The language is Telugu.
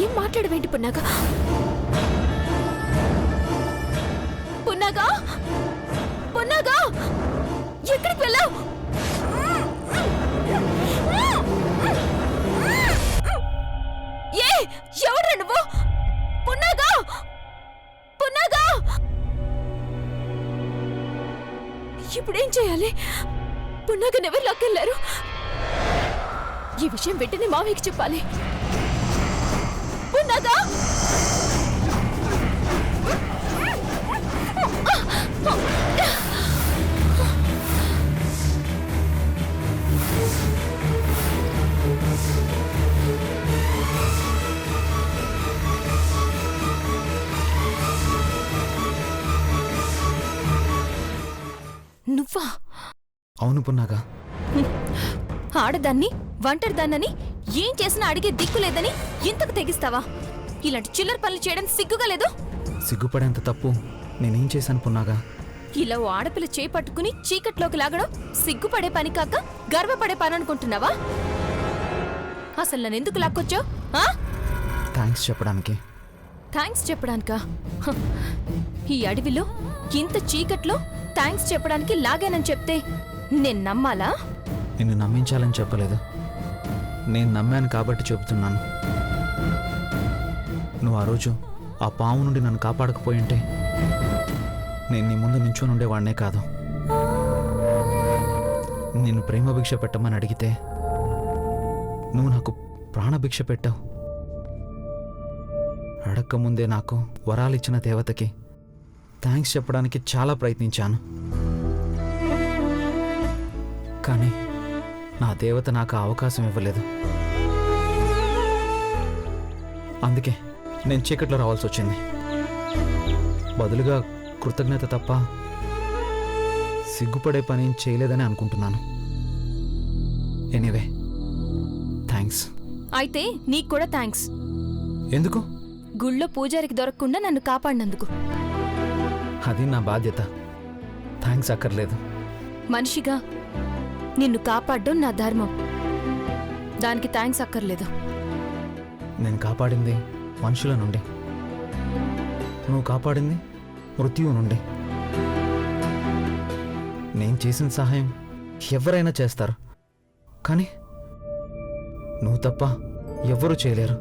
ఏం మాట్లాడవేంటి పున్నాగా? పున్నాగా, పున్నాగా, ఎక్కడికి వెళ్ళావు? ఎవడ్రా నువ్వు? పున్నాగా, పున్నాగా, ఇప్పుడేం చేయాలి? పున్నాగని ఎవరు లాక్కెళ్ళారు? ఈ విషయం వెంటనే మావయ్యకి చెప్పాలి. పున్నాగా, నువ్వా? అవును పున్నాగా. ఆడదాన్ని, ఒంటరిదాన్నని ఏం చేసినా అడిగే దిక్కులేదని ఇంతకు తెగిస్తావా? ఇలాంటి చిల్లర పనులు చేయడం సిగ్గుగా లేదు? సిగ్గుపడేంత తప్పు నేనేం చేశాను పున్నాగా? ఇలా ఓ ఆడపిల్ల చేపట్టుకుని చీకట్లోకి లాగడం సిగ్గుపడే పని కాక గర్వపడే పని అనుకుంటున్నావా? అసలు నన్ను ఎందుకు లాక్కొచ్చావు? థ్యాంక్స్ చెప్పడానికి. థ్యాంక్స్ చెప్పడానికా? ఈ అడవిలో ఇంత చీకట్లో థ్యాంక్స్ చెప్పడానికి లాగానని చెప్తే నేను నమ్మాలా? నిన్ను నమ్మించాలని చెప్పలేదు, నేను నమ్మాను కాబట్టి చెబుతున్నాను. నువ్వు ఆ రోజు ఆ పాము నుండి నన్ను కాపాడకపోయింటే నేను నీ ముందు నించొని ఉండేవాడినే కాదు. నిన్ను ప్రేమ భిక్ష పెట్టమని అడిగితే నువ్వు నాకు ప్రాణభిక్ష పెట్టావు. అడక్క ముందే నాకు వరాలిచ్చిన దేవతకి థ్యాంక్స్ చెప్పడానికి చాలా ప్రయత్నించాను. కానీ నా దేవత నాకు అవకాశం ఇవ్వలేదు. అందుకే నేను చీకట్లో రావాల్సి వచ్చింది. బదులుగా కృతజ్ఞత తప్ప సిగ్గుపడే పని చేయలేదని అనుకుంటున్నాను. Anyway thanks. అయితే నీకు కూడా థ్యాంక్స్. ఎందుకు? గుళ్ళో పూజారికి దొరకకుండా నన్ను కాపాడినందుకు. అది నా బాధ్యత, థ్యాంక్స్ అక్కర్లేదు. మనిషిగా నిన్ను కాపాడడం నా ధర్మం, దానికి థ్యాంక్స్ అక్కర్లేదు. నేను కాపాడింది మనుషుల నుండి, నువ్వు కాపాడింది మృత్యువు నుండి. నేను చేసిన సహాయం ఎవరైనా చేస్తారు, కానీ నువ్వు తప్ప ఎవ్వరూ చేయలేరు.